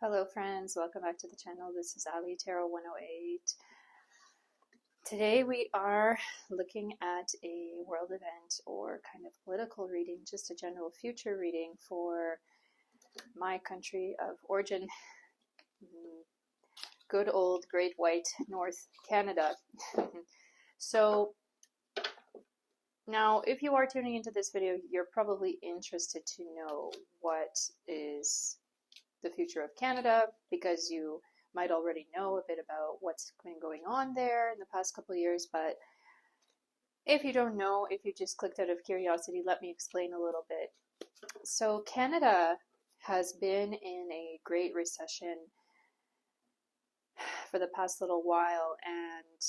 Hello friends, welcome back to the channel. This is Allie, Tarot 108. Today we are looking at a world event or kind of political reading, just a general future reading for my country of origin, good old Great White North Canada. So now if you are tuning into this video, you're probably interested to know what is the future of Canada, because you might already know a bit about what's been going on there in the past couple of years. But if you don't know, if you just clicked out of curiosity, let me explain a little bit. So Canada has been in a great recession for the past little while, and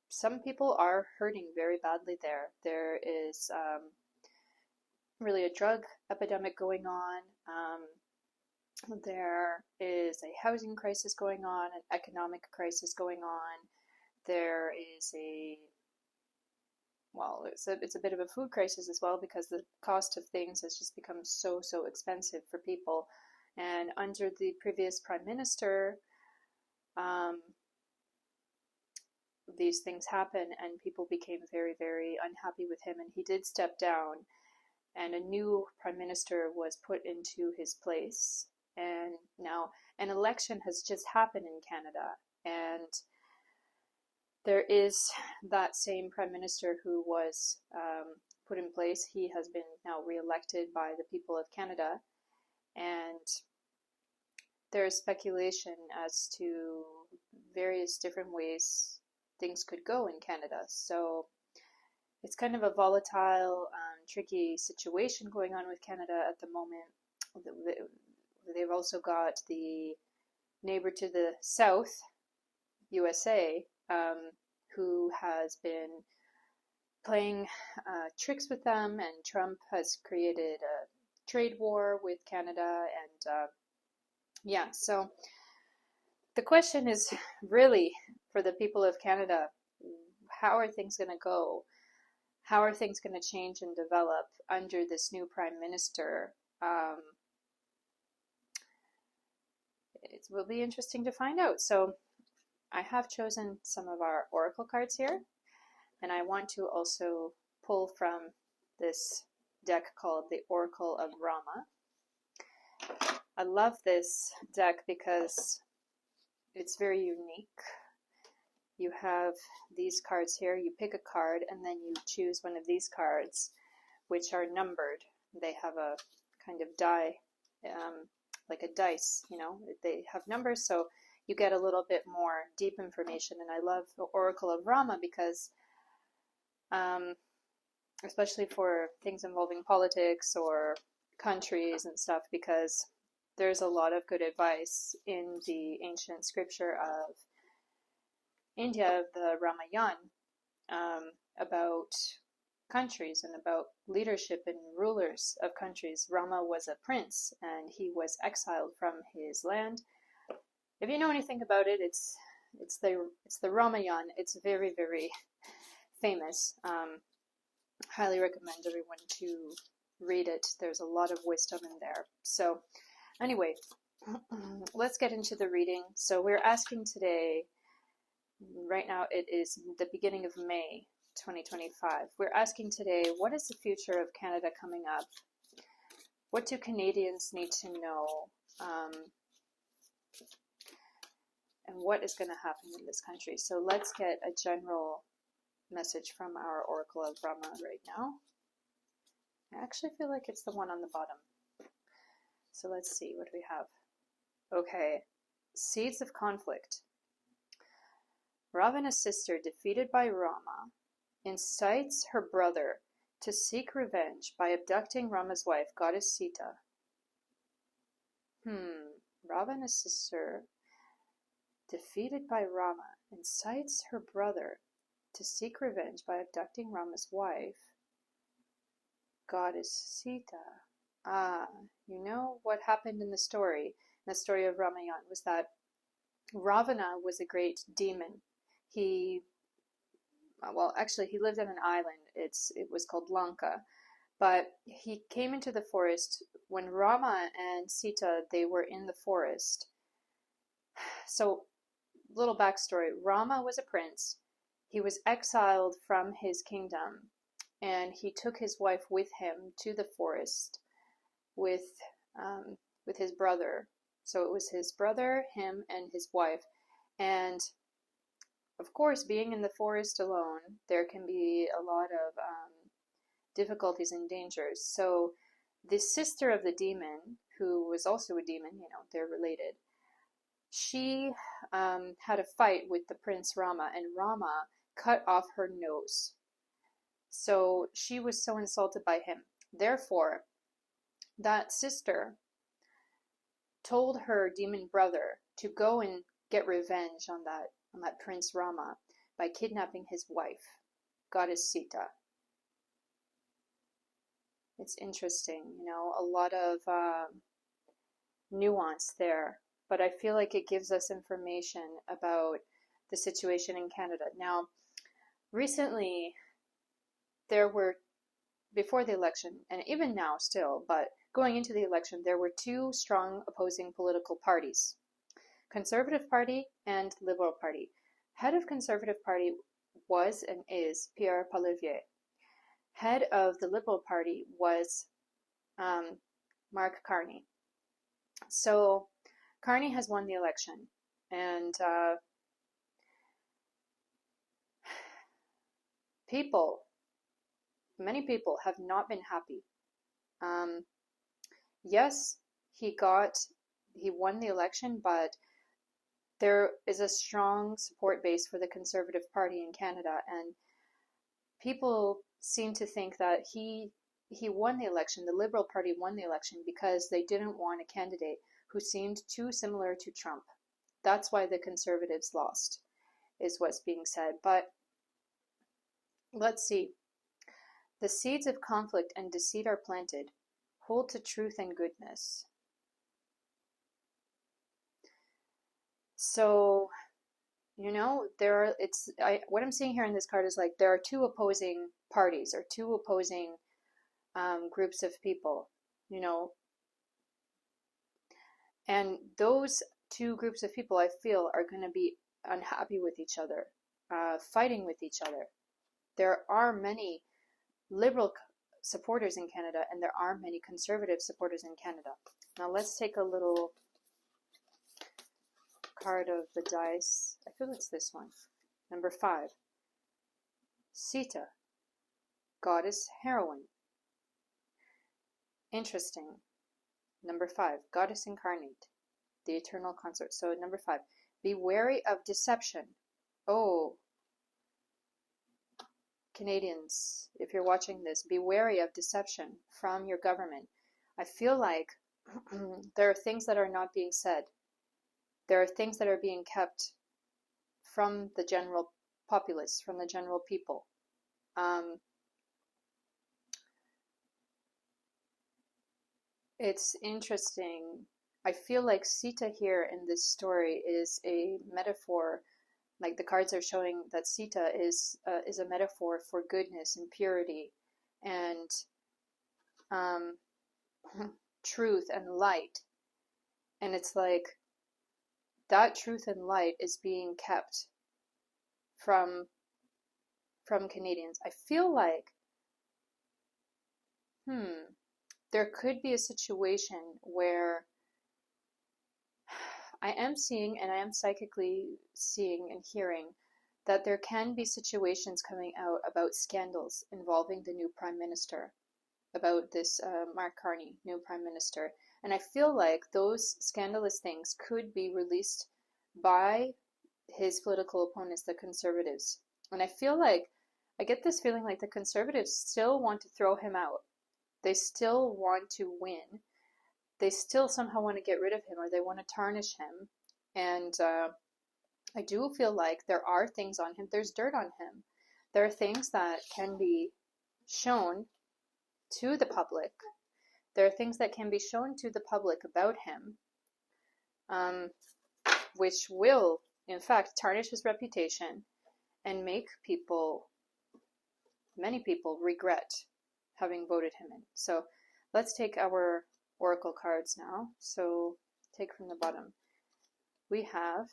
some people are hurting very badly there. There is really a drug epidemic going on. There is a housing crisis going on, an economic crisis going on. There is it's a bit of a food crisis as well, because the cost of things has just become so expensive for people. And under the previous prime minister, these things happen and people became very unhappy with him, and he did step down, and a new prime minister was put into his place. And now an election has just happened in Canada, and there is that same prime minister who was put in place. He has been now re-elected by the people of Canada, and there is speculation as to various different ways things could go in Canada. So it's kind of a volatile, tricky situation going on with Canada at the moment. They've also got the neighbor to the south, USA, who has been playing tricks with them, and Trump has created a trade war with Canada. And so the question is really for the people of Canada: how are things going to go? How are things going to change and develop under this new prime minister? It will be interesting to find out. So I have chosen some of our oracle cards here, and I want to also pull from this deck called the Oracle of Rama. I love this deck because it's very unique. You have these cards here. You pick a card and then you choose one of these cards, which are numbered. They have a kind of die, like a dice, they have numbers, so you get a little bit more deep information. And I love the Oracle of Rama because especially for things involving politics or countries and stuff, because there's a lot of good advice in the ancient scripture of India, the Ramayana, about countries and about leadership and rulers of countries. Rama was a prince, and he was exiled from his land. If you know anything about it, it's the Ramayana. It's very famous. Highly recommend everyone to read it. There's a lot of wisdom in there. So anyway, let's get into the reading. So we're asking today, right now it is the beginning of May 2025. We're asking today, what is the future of Canada coming up? What do Canadians need to know? And what is going to happen in this country? So let's get a general message from our Oracle of Rama right now. I actually feel like it's the one on the bottom. So let's see what we have. Okay, seeds of conflict. Ravana's sister, defeated by Rama, incites her brother to seek revenge by abducting Rama's wife, goddess Sita. Ravana's sister, defeated by Rama, incites her brother to seek revenge by abducting Rama's wife, goddess Sita. You know what happened in the story of Ramayana was that Ravana was a great demon. He lived on an island. It was called Lanka, But he came into the forest when Rama and Sita, they were in the forest. So, little backstory. Rama was a prince. He was exiled from his kingdom, and he took his wife with him to the forest with with his brother. So it was his brother, him, and his wife. And of course, being in the forest alone, there can be a lot of difficulties and dangers. So the sister of the demon, who was also a demon, they're related, she had a fight with the prince Rama, and Rama cut off her nose. So she was so insulted by him. Therefore, that sister told her demon brother to go and get revenge on that prince Rama by kidnapping his wife, goddess Sita. It's interesting, a lot of nuance there, but I feel like it gives us information about the situation in Canada. Now, recently, there were, before the election, and even now still, but going into the election, there were two strong opposing political parties, Conservative Party and Liberal Party. Head of Conservative Party was and is Pierre Poilievre. Head of the Liberal Party was Mark Carney. So Carney has won the election, and many people have not been happy. Yes, he won the election, but there is a strong support base for the Conservative Party in Canada, and people seem to think that he won the election, the Liberal Party won the election because they didn't want a candidate who seemed too similar to Trump. That's why the Conservatives lost, is what's being said. But let's see. The seeds of conflict and deceit are planted. Hold to truth and goodness. So, what I'm seeing here in this card is like there are two opposing parties or two opposing groups of people, and those two groups of people I feel are going to be unhappy with each other, fighting with each other. There are many liberal supporters in Canada, and there are many conservative supporters in Canada. Now let's take a little card of the dice. I feel it's this one. Number 5. Sita, goddess heroine. Interesting. Number 5, goddess incarnate, the eternal consort. So number 5, be wary of deception. Oh, Canadians, if you're watching this, be wary of deception from your government. I feel like there are things that are not being said. There are things that are being kept from the general populace, from the general people. It's interesting. I feel like Sita here in this story is a metaphor. Like the cards are showing that Sita is a metaphor for goodness and purity and truth and light. And it's like that truth and light is being kept from Canadians. I feel like there could be a situation where I am seeing, and I am psychically seeing and hearing, that there can be situations coming out about scandals involving the new Prime Minister, about this Mark Carney, new Prime Minister. And I feel like those scandalous things could be released by his political opponents, the Conservatives. And I feel like, I get this feeling like the Conservatives still want to throw him out. They still want to win. They still somehow want to get rid of him, or they want to tarnish him. And I do feel like there are things on him. There's dirt on him. There are things that can be shown to the public. There are things that can be shown to the public about him, which will, in fact, tarnish his reputation and make people, many people, regret having voted him in. So let's take our oracle cards now. So take from the bottom. We have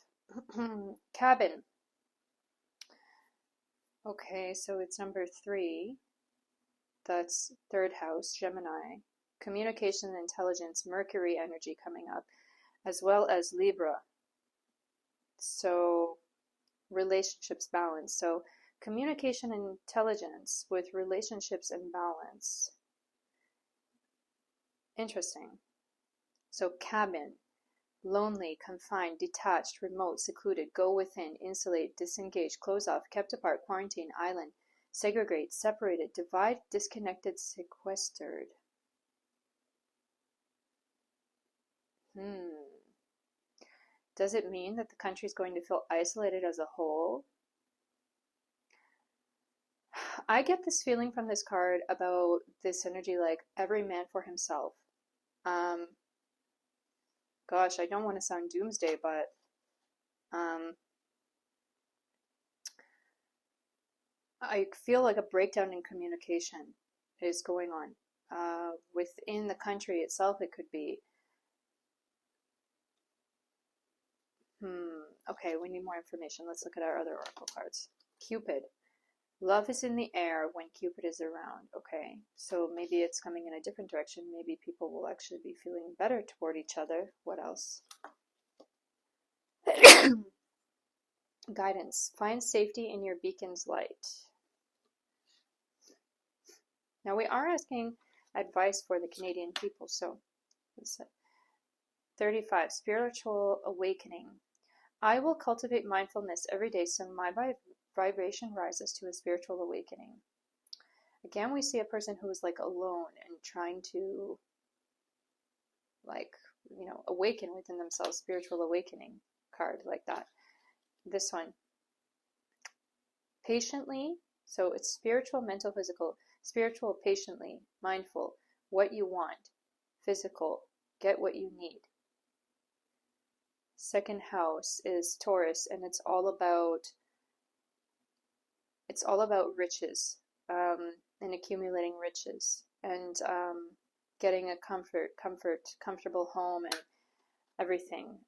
cabin. Okay, so it's number 3. That's 3rd house, Gemini. Communication and intelligence, Mercury energy coming up, as well as Libra. So relationships balance. So communication and intelligence with relationships and balance. Interesting. So cabin, lonely, confined, detached, remote, secluded, go within, insulate, disengage, close off, kept apart, quarantine, island, segregate, separated, divide, disconnected, sequestered. Does it mean that the country is going to feel isolated as a whole? I get this feeling from this card about this energy, like every man for himself. Gosh, I don't want to sound doomsday, but I feel like a breakdown in communication is going on. Within the country itself, it could be. Okay, we need more information. Let's look at our other oracle cards. Cupid. Love is in the air when Cupid is around. Okay, so maybe it's coming in a different direction. Maybe people will actually be feeling better toward each other. What else? Guidance. Find safety in your beacon's light. Now we are asking advice for the Canadian people, so let's see. 35. Spiritual awakening. I will cultivate mindfulness every day so my vibration rises to a spiritual awakening. Again, we see a person who is like alone and trying to awaken within themselves. Spiritual awakening card like that. This one. Patiently. So it's spiritual, mental, physical. Spiritual, patiently, mindful, what you want. Physical, get what you need. 2nd house is Taurus, and it's all about riches, and accumulating riches, and getting a comfortable home and everything.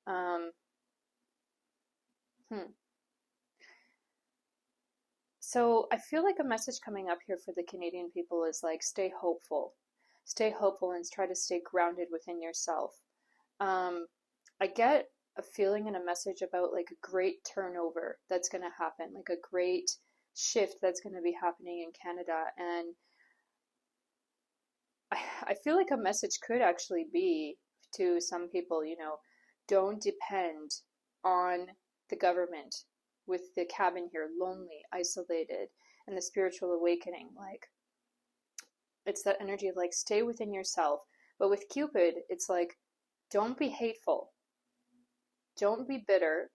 So I feel like a message coming up here for the Canadian people is like, stay hopeful and try to stay grounded within yourself. I get a feeling and a message about like a great turnover that's going to happen, like a great shift that's going to be happening in Canada. And I feel like a message could actually be to some people, don't depend on the government. With the cabin here, lonely, isolated, and the spiritual awakening, like it's that energy of like stay within yourself. But with Cupid, it's like don't be hateful, don't be bitter,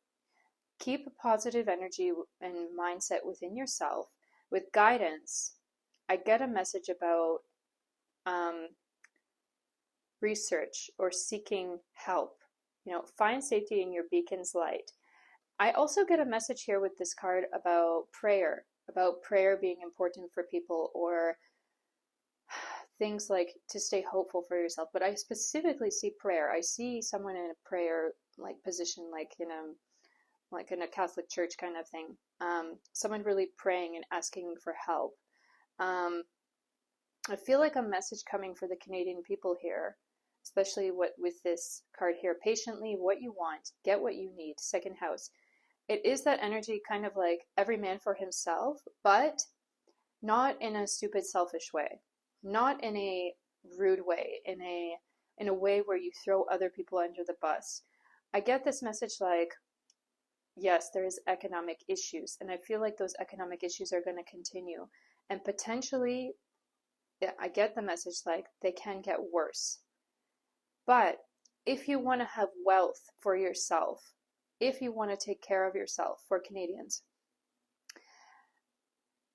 keep a positive energy and mindset within yourself. With guidance, I get a message about research or seeking help. Find safety in your beacon's light. I also get a message here with this card about prayer being important for people, or things like to stay hopeful for yourself. But I specifically see prayer. I see someone in a prayer like position, like in a Catholic church kind of thing. Someone really praying and asking for help. I feel like a message coming for the Canadian people here, especially with this card here. Patiently, what you want, get what you need. 2nd house. It is that energy kind of like every man for himself, but not in a stupid, selfish way, not in a rude way, in a way where you throw other people under the bus. I get this message like, yes, there is economic issues, and I feel like those economic issues are going to continue, and potentially, I get the message like they can get worse. But if you want to have wealth for yourself, if you want to take care of yourself, for Canadians,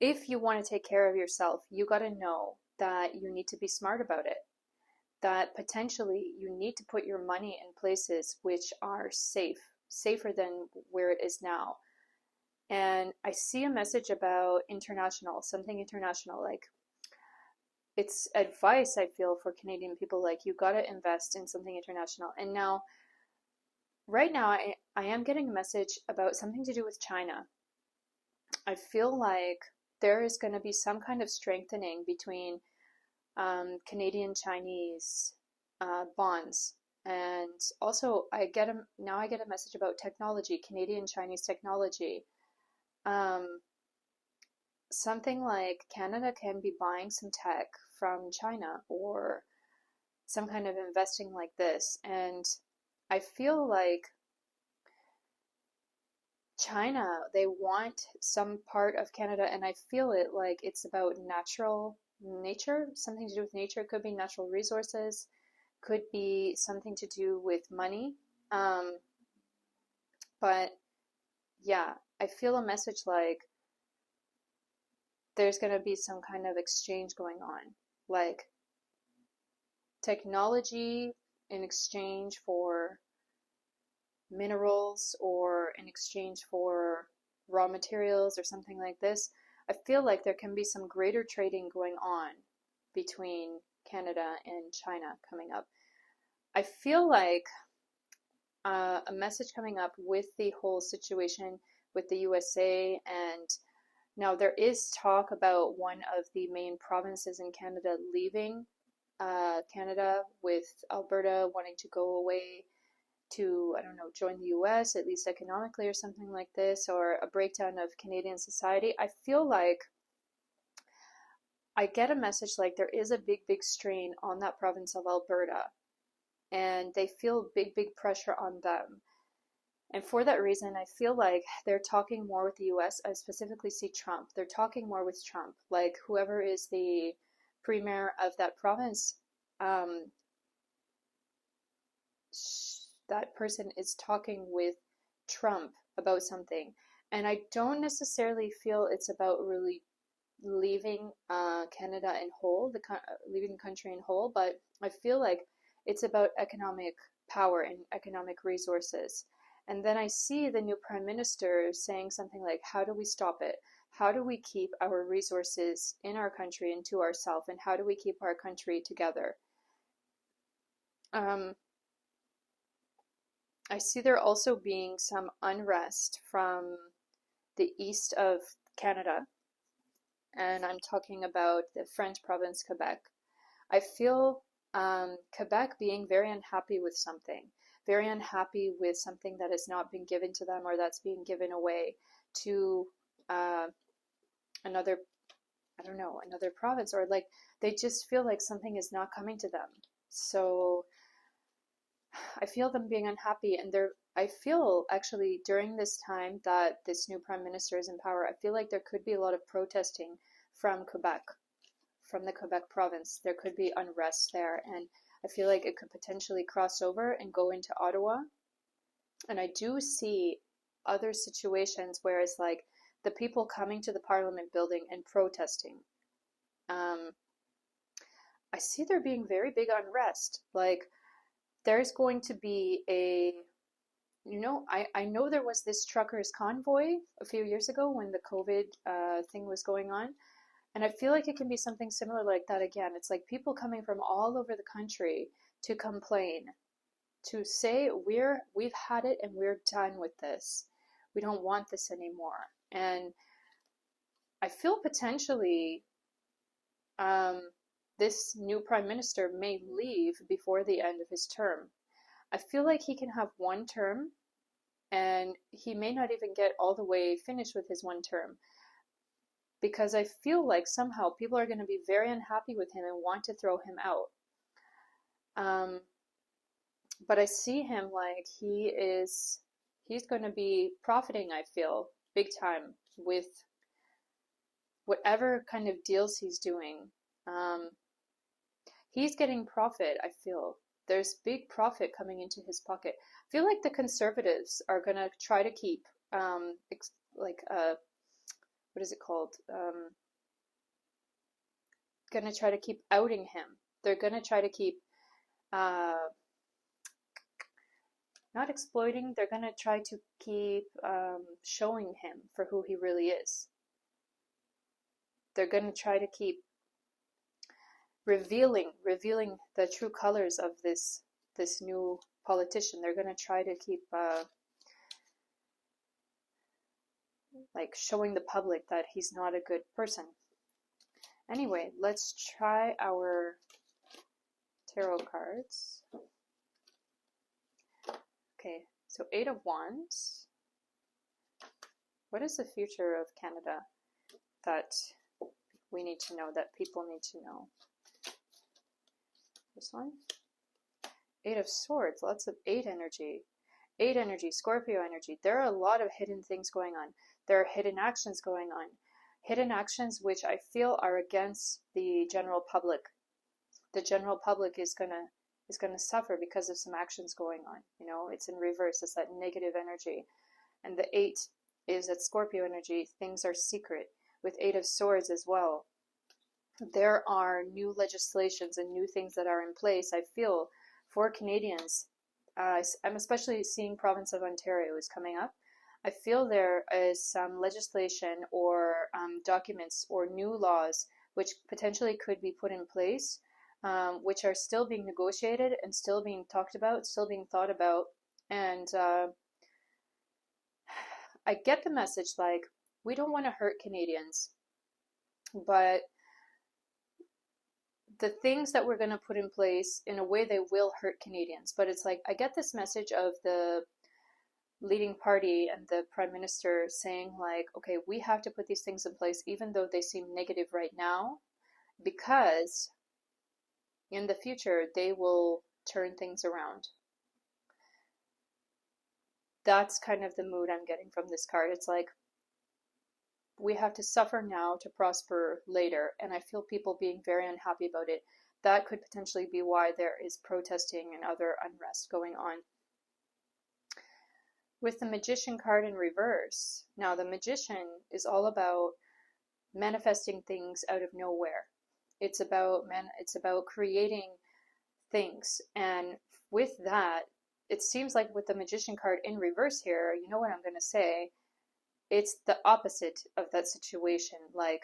if you want to take care of yourself, you got to know that you need to be smart about it. That potentially you need to put your money in places which are safer than where it is now. And I see a message about international, something international, like it's advice I feel for Canadian people, like you gotta invest in something international. And now, right now, I am getting a message about something to do with China. I feel like there is going to be some kind of strengthening between Canadian Chinese bonds. And also, I get a message about technology, Canadian Chinese technology. Um, Something like Canada can be buying some tech from China or some kind of investing like this. And I feel like China, they want some part of Canada, and I feel it like it's about natural nature, something to do with nature. It could be natural resources, could be something to do with money. Um, but yeah, I feel a message like there's going to be some kind of exchange going on, like technology in exchange for minerals or in exchange for raw materials or something like this. I feel like there can be some greater trading going on between Canada and China coming up. I feel like a message coming up with the whole situation with the USA, and now there is talk about one of the main provinces in Canada leaving Canada, with Alberta wanting to go away to, I don't know, join the US, at least economically or something like this, or a breakdown of Canadian society. I feel like I get a message like there is a big strain on that province of Alberta, and they feel big pressure on them. And for that reason, I feel like they're talking more with the US. I specifically see Trump. They're talking more with Trump, like whoever is the premier of that province. Um, that person is talking with Trump about something. And I don't necessarily feel it's about really leaving Canada in whole, leaving the country in whole, but I feel like it's about economic power and economic resources. And then I see the new prime minister saying something like, how do we stop it? How do we keep our resources in our country and to ourselves? And how do we keep our country together? Um, I see there also being some unrest from the east of Canada, and I'm talking about the French province, Quebec. I feel Quebec being very unhappy with something, very unhappy with something that has not been given to them or that's being given away to uh, another, I don't know, another province, or like they just feel like something is not coming to them. So I feel them being unhappy, and I feel actually during this time that this new prime minister is in power, I feel like there could be a lot of protesting from Quebec, from the Quebec province. There could be unrest there, and I feel like it could potentially cross over and go into Ottawa. And I do see other situations where it's like the people coming to the Parliament building and protesting. Um, I see there being very big unrest. Like there's going to be I know there was this truckers convoy a few years ago when the COVID thing was going on. And I feel like it can be something similar like that again. It's like people coming from all over the country to complain, to say we've had it and we're done with this. We don't want this anymore. And I feel potentially um, this new prime minister may leave before the end of his term. I feel like he can have one term and he may not even get all the way finished with his one term, because I feel like somehow people are going to be very unhappy with him and want to throw him out. Um, but I see him like he's going to be profiting, I feel, big time with whatever kind of deals he's doing. Um, he's getting profit, I feel. There's big profit coming into his pocket. I feel like the conservatives are going to try to keep like what is it called? Going to try to keep outing him. They're going to try to keep uh, not exploiting. They're going to try to keep showing him for who he really is. They're going to try to keep revealing the true colors of this new politician. They're going to try to keep like showing the public that he's not a good person. Anyway, let's try our tarot cards. Okay, so 8 of Wands. What is the future of Canada that we need to know, that people need to know? This one. 8 of Swords, lots of 8 energy. 8 energy, Scorpio energy. There are a lot of hidden things going on. There are hidden actions going on. Hidden actions which I feel are against the general public. The general public is gonna suffer because of some actions going on. You know, it's in reverse. It's that negative energy. And the 8 is that Scorpio energy. Things are secret. With 8 of Swords as well. There are new legislations and new things that are in place, I feel, for Canadians. I'm especially seeing province of Ontario is coming up. I feel there is some legislation or documents or new laws which potentially could be put in place, which are still being negotiated and still being talked about, still being thought about. And I get the message, like, we don't want to hurt Canadians, but the things that we're going to put in place, in a way, they will hurt Canadians. But it's like, I get this message of the leading party and the prime minister saying, like, okay, we have to put these things in place, even though they seem negative right now, because in the future, they will turn things around. That's kind of the mood I'm getting from this card. It's like, we have to suffer now to prosper later, and I feel people being very unhappy about it. That could potentially be why there is protesting and other unrest going on. With the Magician card in reverse, now the Magician is all about manifesting things out of nowhere. It's about creating things, and with that, it seems like with the Magician card in reverse here, you know what I'm going to say, it's the opposite of that situation. Like,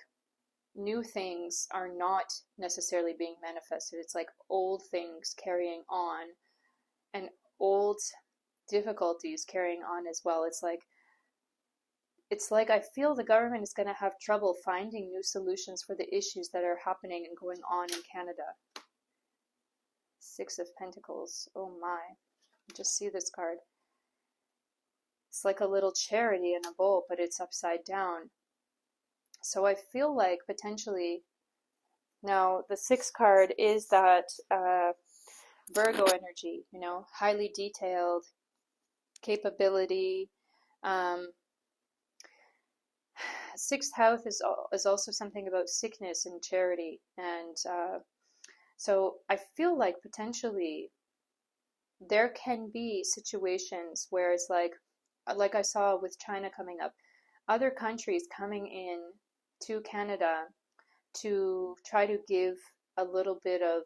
new things are not necessarily being manifested. It's like old things carrying on and old difficulties carrying on as well. It's like I feel the government is going to have trouble finding new solutions for the issues that are happening and going on in Canada. 6 of Pentacles. Oh my. Just see this card. It's like a little charity in a bowl, but it's upside down. So I feel like potentially, now the 6th card is that Virgo energy, you know, highly detailed capability. 6th house is also something about sickness and charity. And so I feel like potentially there can be situations where it's like I saw with China coming up, other countries coming in to Canada to try to give a little bit of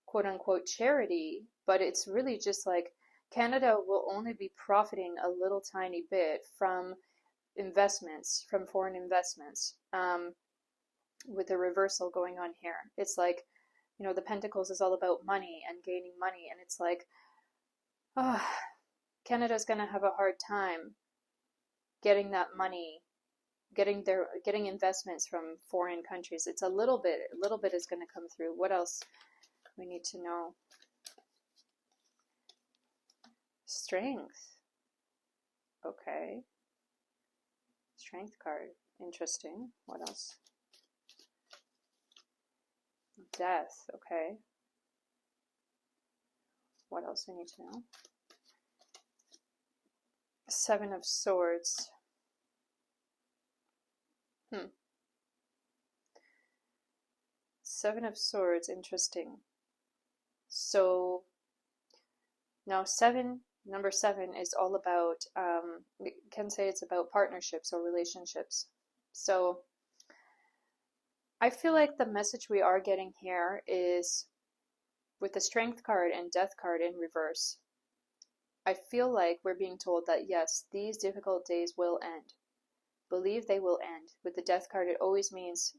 quote unquote charity, but it's really just like Canada will only be profiting a little tiny bit from investments, from foreign investments, with the reversal going on here. It's like, you know, the Pentacles is all about money and gaining money, and it's like, Canada's going to have a hard time getting that money, getting investments from foreign countries. It's a little bit is going to come through. What else we need to know? Strength. Okay. Strength card. Interesting. What else? Death. Okay. What else we need to know? 7 of Swords. 7 of Swords, interesting. So now number 7 is all about, we can say it's about partnerships or relationships. So I feel like the message we are getting here is with the Strength card and Death card in reverse. I feel like we're being told that yes, these difficult days will end. believe they will end. With the Death card, it always means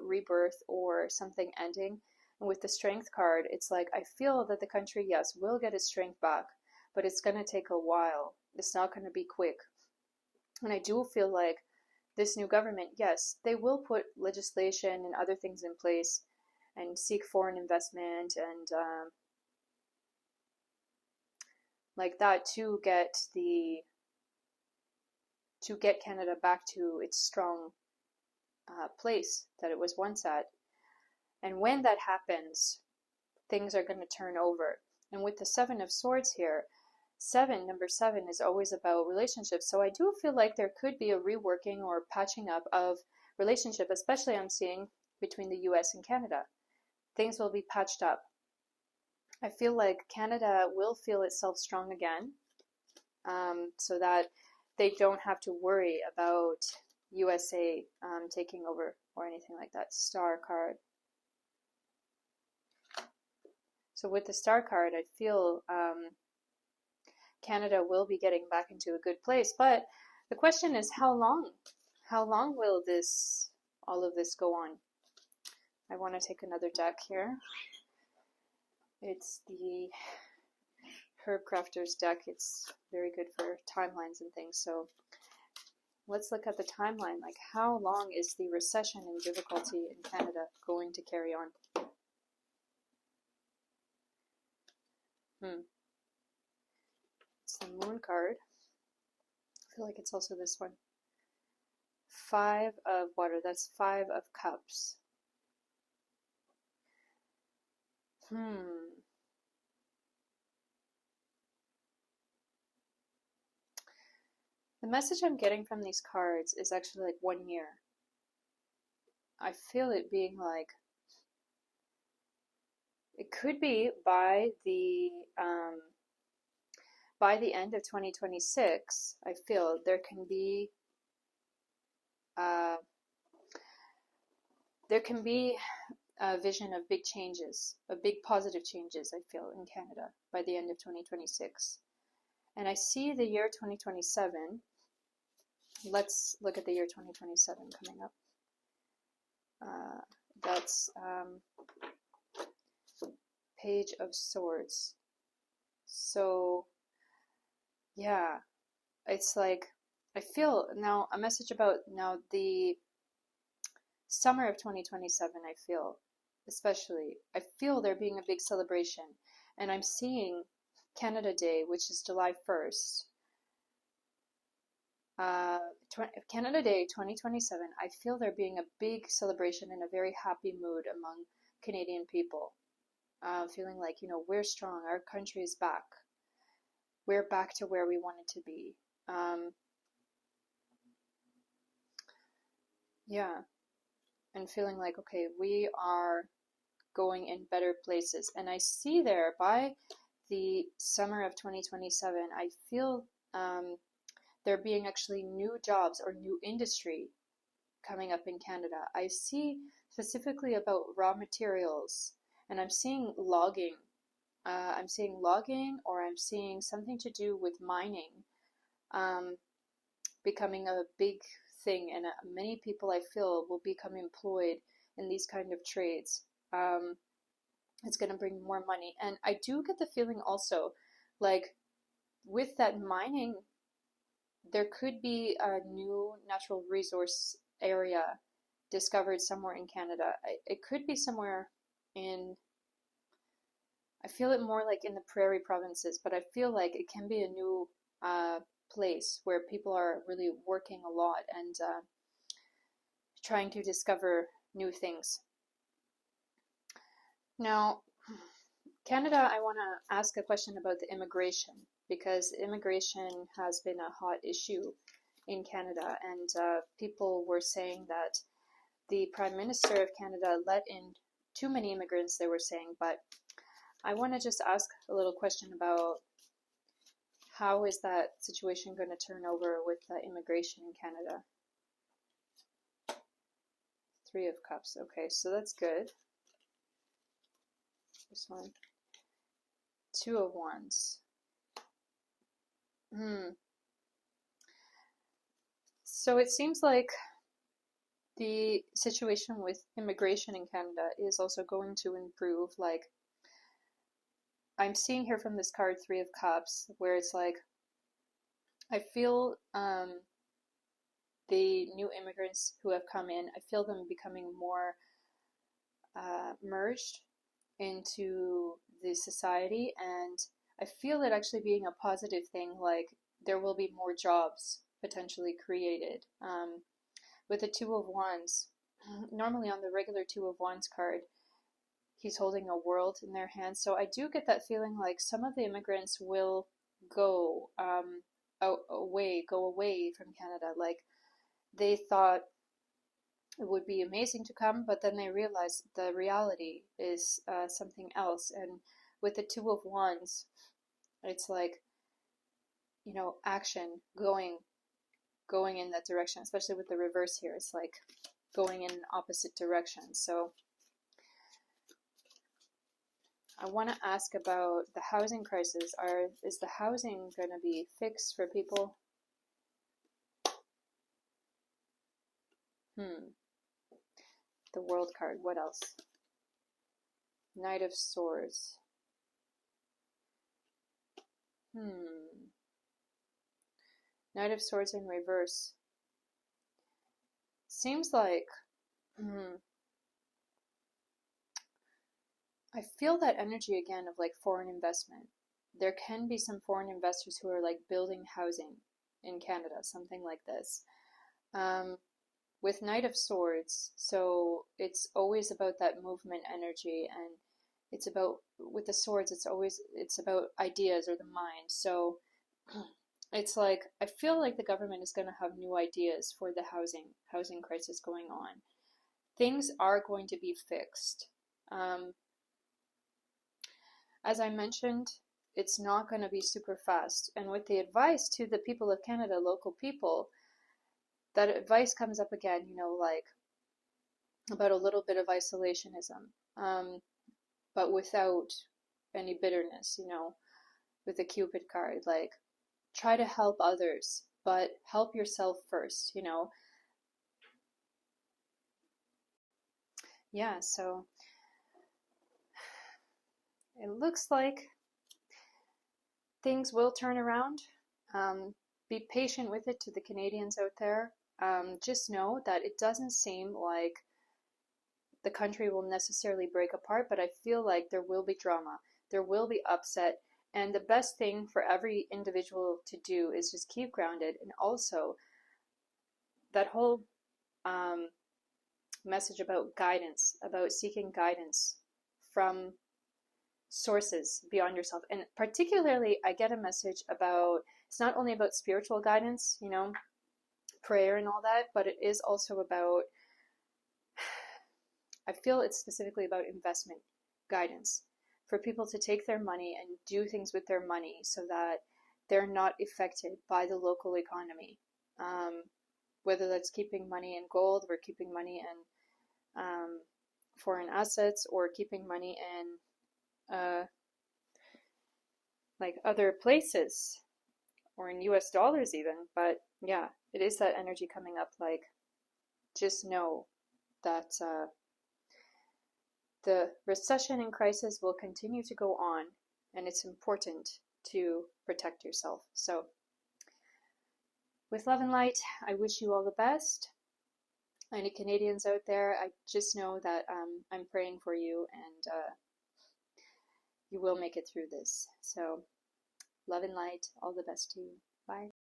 rebirth or something ending. And with the Strength card, it's like, I feel that the country, yes, will get its strength back, but it's going to take a while. It's not going to be quick. And I do feel like this new government, yes, they will put legislation and other things in place and seek foreign investment and like that to get Canada back to its strong place that it was once at. And when that happens, things are going to turn over. And with the Seven of Swords here, number seven is always about relationships. So I do feel like there could be a reworking or patching up of relationship, especially I'm seeing between the US and Canada. Things will be patched up. I feel like Canada will feel itself strong again, so that they don't have to worry about USA taking over or anything like that. Star card. So with the Star card, I feel Canada will be getting back into a good place. But the question is, how long? How long will all of this go on? I want to take another deck here. It's the Herb Crafter's deck. It's very good for timelines and things. So let's look at the timeline. Like, how long is the recession and difficulty in Canada going to carry on? It's the Moon card. I feel like it's also this one. Five of Water. That's Five of Cups. The message I'm getting from these cards is actually like 1 year. I feel it being like, it could be by the end of 2026. I feel there can be a vision of big changes, of big positive changes, I feel, in Canada by the end of 2026. And I see the year 2027. Let's look at the year 2027 coming up. That's Page of Swords. So, yeah, it's like, I feel now a message about now the summer of 2027, I feel, especially, I feel there being a big celebration. And I'm seeing Canada Day, which is July 1st. Canada Day 2027, I feel there being a big celebration and a very happy mood among Canadian people. Feeling like, you know, we're strong, our country is back. We're back to where we wanted to be. Yeah. And feeling like, okay, we are going in better places. And I see there by the summer of 2027, I feel there being actually new jobs or new industry coming up in Canada. I see specifically about raw materials, and I'm seeing logging. I'm seeing logging, or I'm seeing something to do with mining becoming a big thing, and many people I feel will become employed in these kind of trades. It's going to bring more money. And I do get the feeling also, like, with that mining, there could be a new natural resource area discovered somewhere in Canada. It could be somewhere in, I feel it more like in the prairie provinces, but I feel like it can be a new place where people are really working a lot and trying to discover new things. Now, Canada, I want to ask a question about the immigration, because immigration has been a hot issue in Canada, and people were saying that the Prime Minister of Canada let in too many immigrants, they were saying. But I want to just ask a little question about how is that situation going to turn over with immigration in Canada? Three of Cups. Okay, so that's good. This one. Two of Wands. So it seems like the situation with immigration in Canada is also going to improve. Like, I'm seeing here from this card, Three of Cups, where it's like, I feel the new immigrants who have come in, I feel them becoming more merged into the society, and I feel it actually being a positive thing. Like, there will be more jobs potentially created. With the Two of Wands, normally on the regular Two of Wands card, he's holding a world in their hands. So I do get that feeling like some of the immigrants will go go away from Canada. Like, they thought it would be amazing to come, but then they realized the reality is something else. And with the Two of Wands, it's like, you know, action, going in that direction, especially with the reverse here. It's like going in an opposite direction. So I want to ask about the housing crisis. Is the housing going to be fixed for people? The World card. What else? Knight of Swords. Knight of Swords in reverse. Seems like I feel that energy again of like foreign investment. There can be some foreign investors who are like building housing in Canada, something like this. With Knight of Swords, so it's always about that movement energy, and it's about, with the swords, it's about ideas or the mind. So it's like, I feel like the government is going to have new ideas for the housing crisis going on. Things are going to be fixed. As I mentioned, it's not going to be super fast. And with the advice to the people of Canada, local people, that advice comes up again, you know, like about a little bit of isolationism, but without any bitterness, you know, with the Cupid card. Like, try to help others, but help yourself first, you know. Yeah, so it looks like things will turn around. Be patient with it, to the Canadians out there. Just know that it doesn't seem like the country will necessarily break apart, but I feel like there will be drama, there will be upset, and the best thing for every individual to do is just keep grounded. And also, that whole message about guidance, about seeking guidance from sources beyond yourself. And particularly, I get a message about, it's not only about spiritual guidance, you know, prayer and all that, but it is also about, I feel it's specifically about investment guidance for people to take their money and do things with their money so that they're not affected by the local economy. Whether that's keeping money in gold, or keeping money in foreign assets, or keeping money in like other places, or in US dollars even. But yeah, it is that energy coming up. Like, just know that the recession and crisis will continue to go on, and it's important to protect yourself. So with love and light, I wish you all the best. Any Canadians out there, I just know that I'm praying for you, and you will make it through this. So love and light, all the best to you. Bye.